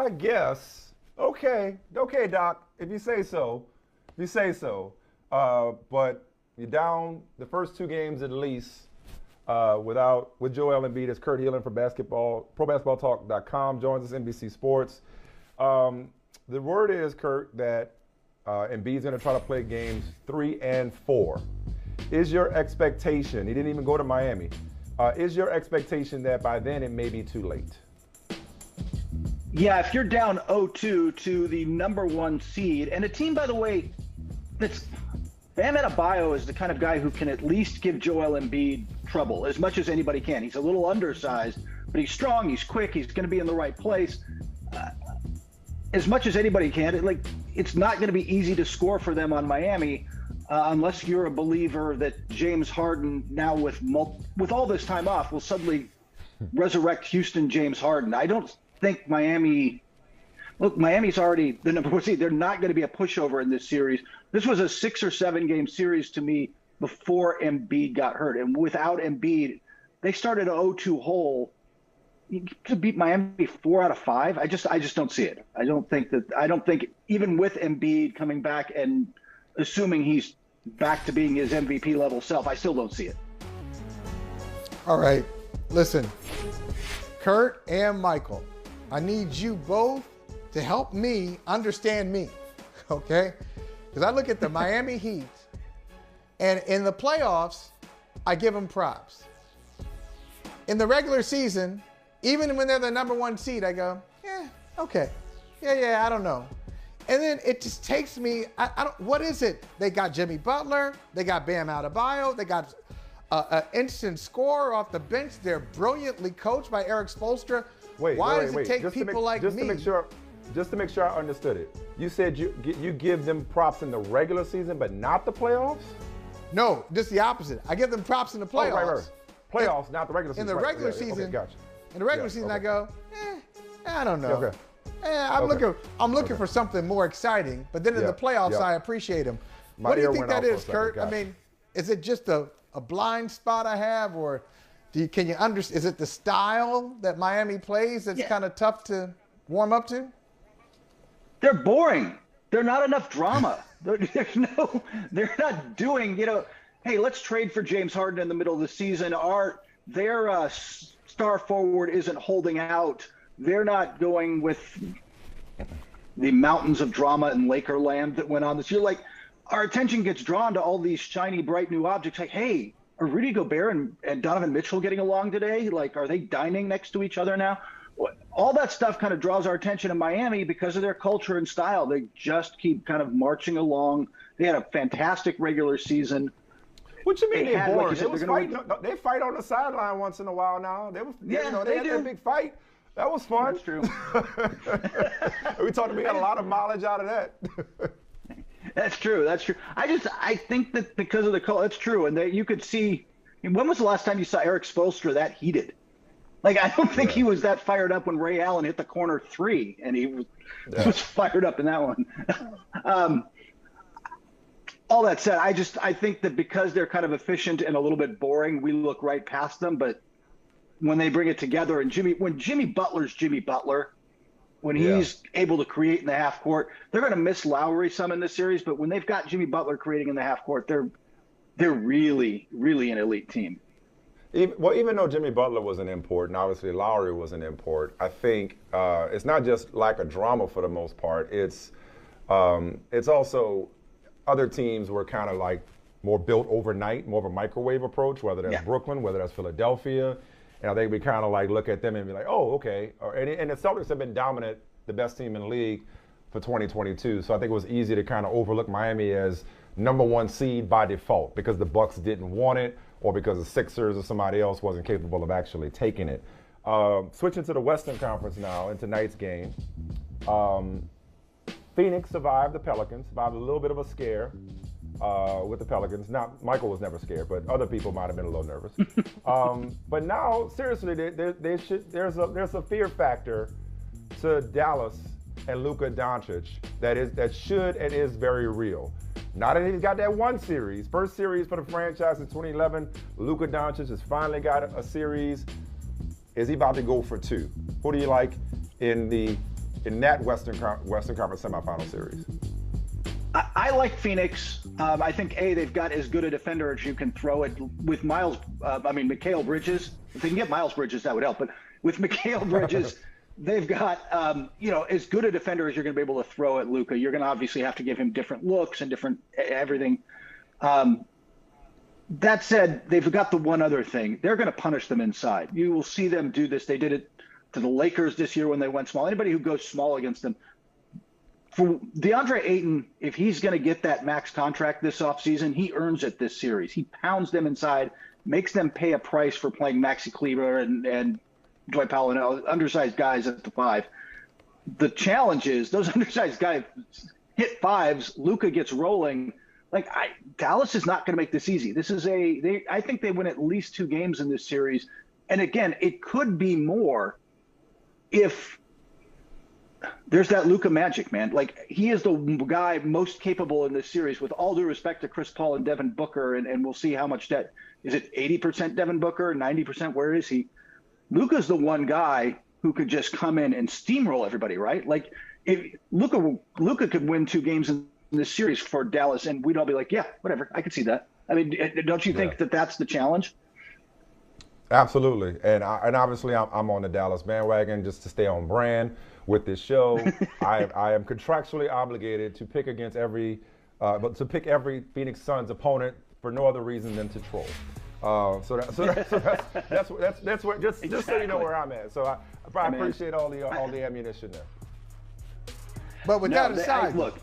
I guess. Okay, Doc. If you say so. But you're down the first two games at least with Joel Embiid. As Kurt Helin from ProBasketballTalk.com joins us, NBC Sports. The word is, Kurt, that Embiid's going to try to play games 3 and 4. Is your expectation? He didn't even go to Miami. Is your expectation that by then it may be too late? Yeah, if you're down 0-2 to the number 1 seed, and a team, by the way, that's Bam Adebayo is the kind of guy who can at least give Joel Embiid trouble as much as anybody can. He's a little undersized, but he's strong, he's quick, he's going to be in the right place. As much as anybody can, it's not going to be easy to score for them on Miami unless you're a believer that James Harden, now with all this time off, will suddenly resurrect Houston James Harden. I don't think Miami's already the number 1 seed. They're not going to be a pushover in this series. This was a 6 or 7 game series to me before Embiid got hurt. And without Embiid, they started an 0-2 hole. You could beat Miami 4 out of 5. I just don't see it. I don't think even with Embiid coming back and assuming he's back to being his MVP level self, I still don't see it. All right. Listen, Kurt and Michael, I need you both to help me understand me, okay? Because I look at the Miami Heat, and in the playoffs, I give them props. In the regular season, even when they're the number 1 seed, I go, yeah, okay. Yeah, I don't know. And then it just takes me, what is it? They got Jimmy Butler, they got Bam Adebayo, they got an instant scorer off the bench. They're brilliantly coached by Eric Spoelstra. Why does it take people like me? Just to make sure I understood it. You said you give them props in the regular season, but not the playoffs? No, just the opposite. I give them props in the playoffs. Oh, right. Playoffs, not the regular season. In the regular season, okay, gotcha. In the regular season, I go, I don't know. Okay. I'm looking for something more exciting. But then in the playoffs, I appreciate them. What do you think that is, Kurt? Gotcha. I mean, is it just a blind spot I have, or can you understand? Is it the style that Miami plays that's kind of tough to warm up to? They're boring. They're not enough drama. They're not doing, hey, let's trade for James Harden in the middle of the season. Their star forward isn't holding out. They're not going with the mountains of drama in Lakerland that went on this year. Like, our attention gets drawn to all these shiny, bright new objects. Like, hey, are Rudy Gobert and Donovan Mitchell getting along today? Like, are they dining next to each other now? All that stuff kind of draws our attention in Miami because of their culture and style. They just keep kind of marching along. They had a fantastic regular season. What you mean they're boring? They fight on the sideline once in a while now. They had that big fight. That was fun. That's true. We got a lot of mileage out of that. That's true. I think that because of the culture, that's true. And you could see, when was the last time you saw Eric Spoelstra that heated? Like, I don't think he was that fired up when Ray Allen hit the corner 3, and he was fired up in that one. All that said, I think that because they're kind of efficient and a little bit boring, we look right past them. But when they bring it together, and when Jimmy Butler's Jimmy Butler, when he's able to create in the half court, they're going to miss Lowry some in this series. But when they've got Jimmy Butler creating in the half court, they're really, really an elite team. Even though Jimmy Butler was an import, and obviously Lowry was an import, I think it's not just lack of drama for the most part. It's also other teams were kind of like more built overnight, more of a microwave approach, whether that's Brooklyn, whether that's Philadelphia. And I think we kind of like look at them and be like, oh, okay. And the Celtics have been dominant, the best team in the league for 2022. So I think it was easy to kind of overlook Miami as number 1 seed by default because the Bucks didn't want it, or because the Sixers or somebody else wasn't capable of actually taking it. Switching to the Western Conference now in tonight's game. Phoenix survived the Pelicans, survived a little bit of a scare with the Pelicans. Michael was never scared, but other people might have been a little nervous. But now, seriously, there's a fear factor to Dallas and Luka Doncic that should and is very real. Now that he's got that one series, first series for the franchise in 2011, Luka Doncic has finally got a series. Is he about to go for 2? Who do you like in the in that Western Conference semifinal series? I like Phoenix. I think they've got as good a defender as you can throw it with Mikal Bridges. If they can get Miles Bridges, that would help. But with Mikal Bridges, they've got as good a defender as you're going to be able to throw at Luka. You're going to obviously have to give him different looks and different everything. That said, they've got the one other thing. They're going to punish them inside. You will see them do this. They did it to the Lakers this year when they went small. Anybody who goes small against them. For DeAndre Ayton, if he's going to get that max contract this offseason, he earns it this series. He pounds them inside, makes them pay a price for playing Maxi Kleber and Dwight Powell and undersized guys at the 5. The challenge is those undersized guys hit 5s. Luka gets rolling. Dallas is not going to make this easy. This is I think they win at least 2 games in this series. And again, it could be more if there's that Luka magic, man. He is the guy most capable in this series, with all due respect to Chris Paul and Devin Booker. And we'll see how much that is. It 80% Devin Booker, 90%. Where is he? Luka's the one guy who could just come in and steamroll everybody, right? If Luka could win 2 games in this series for Dallas, and we'd all be like, yeah, whatever. I could see that. I mean, don't you think that that's the challenge? Absolutely. And obviously I'm on the Dallas bandwagon just to stay on brand with this show. I am contractually obligated to pick against every Phoenix Suns opponent for no other reason than to troll. So that's where just so you know where I'm at. So I appreciate all the ammunition there. But with that aside, look,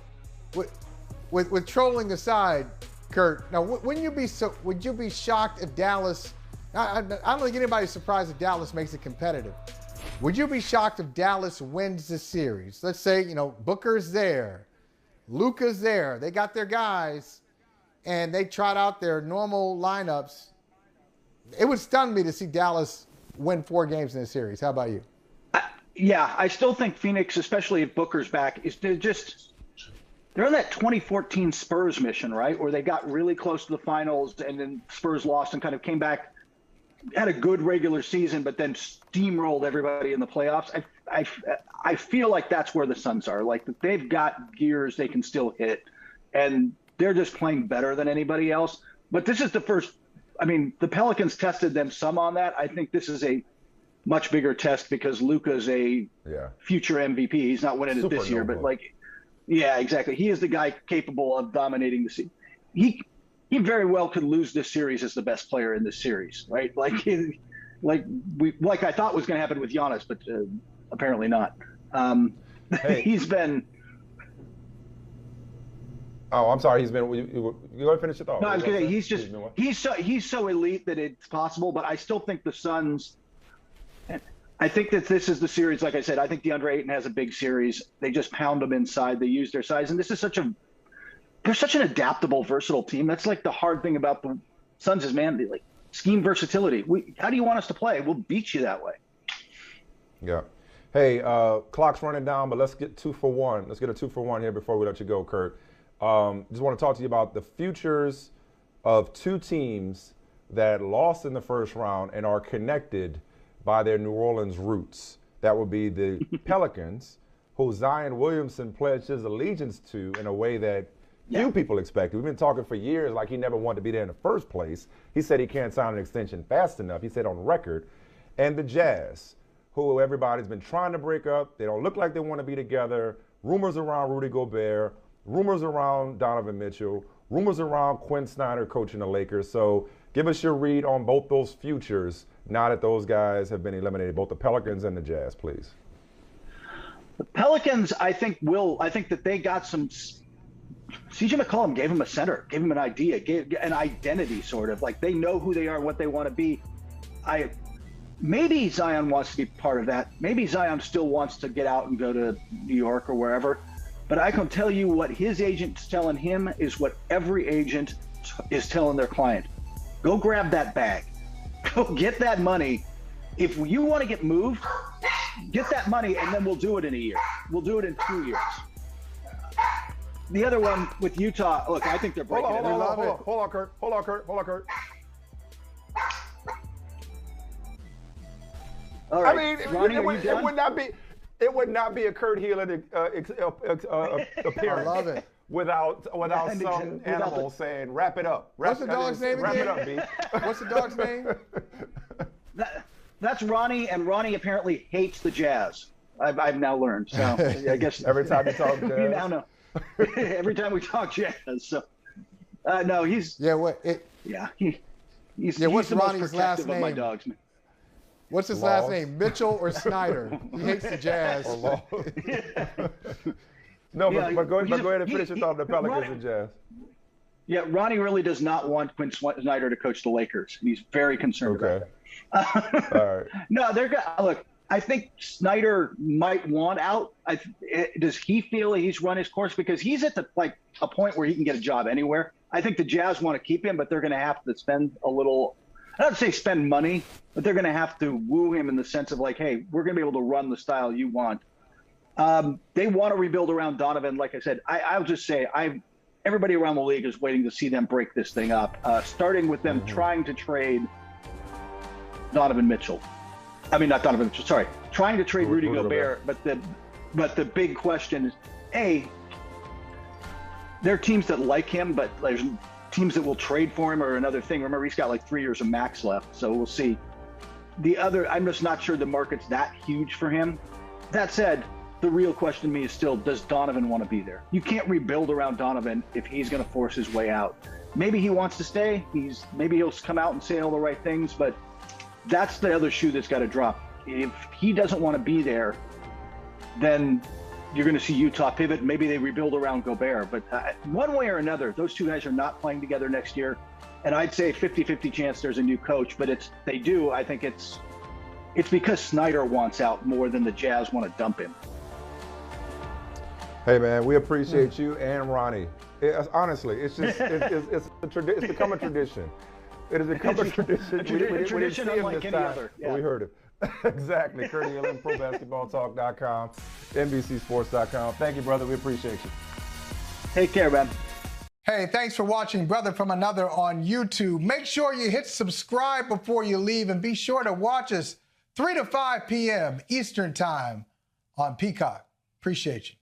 with trolling aside, Kurt, now would you be shocked if Dallas? I don't think anybody's surprised if Dallas makes it competitive. Would you be shocked if Dallas wins the series? Let's say, Booker's there, Luka's there, they got their guys, and they trot out their normal lineups. It would stun me to see Dallas win 4 games in the series. How about you? Yeah, I still think Phoenix, especially if Booker's back, they're on that 2014 Spurs mission, right? Where they got really close to the finals and then Spurs lost and kind of came back, had a good regular season, but then steamrolled everybody in the playoffs. I feel like that's where the Suns are. They've got gears they can still hit, and they're just playing better than anybody else. But this is the first. I mean, the Pelicans tested them some on that. I think this is a much bigger test because Luka's a future MVP. He's not winning it this year, but yeah, exactly. He is the guy capable of dominating the season. He very well could lose this series as the best player in this series, right? Like I thought was going to happen with Giannis, but apparently not. He's been. Oh, I'm sorry. He's been. You want to finish your thought? No, I was going to say he's so elite that it's possible, but I still think the Suns. I think that this is the series. Like I said, I think DeAndre Ayton has a big series. They just pound them inside. They use their size, and this is they're such an adaptable, versatile team. That's the hard thing about the Suns is, man, scheme versatility. How do you want us to play? We'll beat you that way. Yeah. Hey, clock's running down, but let's get 2 for 1. Let's get a 2 for 1 here before we let you go, Kurt. Just want to talk to you about the futures of 2 teams that lost in the first round and are connected by their New Orleans roots. That would be the Pelicans, who Zion Williamson pledged his allegiance to in a way that few people expected. We've been talking for years like he never wanted to be there in the first place. He said he can't sign an extension fast enough. He said on record. And the Jazz, who everybody's been trying to break up. They don't look like they want to be together. Rumors around Rudy Gobert, rumors around Donovan Mitchell, rumors around Quinn Snyder coaching the Lakers. So give us your read on both those futures now that those guys have been eliminated, both the Pelicans and the Jazz, please. The Pelicans, I think that they got some. CJ McCollum gave him a center, gave him an idea, gave an identity, sort of. They know who they are, what they want to be. Maybe Zion wants to be part of that. Maybe Zion still wants to get out and go to New York or wherever. But I can tell you what his agent's telling him is what every agent is telling their client. Go grab that bag. Go get that money. If you want to get moved, get that money, and then we'll do it in a year. We'll do it in 2 years. The other one with Utah, look, I think they're breaking it. Hold on, Kurt. All right. I mean, Ronnie, it would not be. it would not be a Kurt Helin appearance. I love it. Without some animal saying, wrap it up. What's the dog's name again? Wrap it up, B. What's the dog's name? That's Ronnie, and Ronnie apparently hates the Jazz. I've now learned. So I guess every time you talk Jazz. You now know. Every time we talk Jazz. So no, he's he's what's the most Ronnie's last protective name? of my dogs. What's his last name? Mitchell or Snyder? He hates the Jazz. No, but go ahead and finish your thought on the Pelicans and Jazz. Yeah, Ronnie really does not want Quinn Snyder to coach the Lakers. He's very concerned about that. All right. No, look, I think Snyder might want out. Does he feel he's run his course? Because he's at a point where he can get a job anywhere. I think the Jazz want to keep him, but they're going to have to spend a little, I don't say spend money, but they're going to have to woo him in the sense of like, hey, we're going to be able to run the style you want. They want to rebuild around Donovan. Like I said, I'll just say everybody around the league is waiting to see them break this thing up, starting with them trying to trade Donovan Mitchell. I mean, not Donovan Mitchell, sorry. Trying to trade Rudy Gobert, but the big question is, there are teams that like him, but there's teams that will trade for him or another thing. Remember, he's got like 3 years of max left, so we'll see. I'm just not sure the market's that huge for him. That said, the real question to me is still, does Donovan want to be there? You can't rebuild around Donovan if he's going to force his way out. Maybe he wants to stay. Maybe he'll come out and say all the right things, but that's the other shoe that's got to drop. If he doesn't want to be there, then you're going to see Utah pivot. Maybe they rebuild around Gobert. But one way or another, those two guys are not playing together next year. And I'd say 50-50 chance there's a new coach. But they do. I think it's because Snyder wants out more than the Jazz want to dump him. Hey, man, we appreciate you and Ronnie. Honestly, it's just it's become a tradition. It has become a tradition. A tradition unlike any other. Yeah. We heard it. Exactly. Kurt Helin, ProBasketballTalk.com, NBCSports.com. Thank you, brother. We appreciate you. Take care, man. Hey, thanks for watching Brother from Another on YouTube. Make sure you hit subscribe before you leave, and be sure to watch us 3 to 5 p.m. Eastern Time on Peacock. Appreciate you.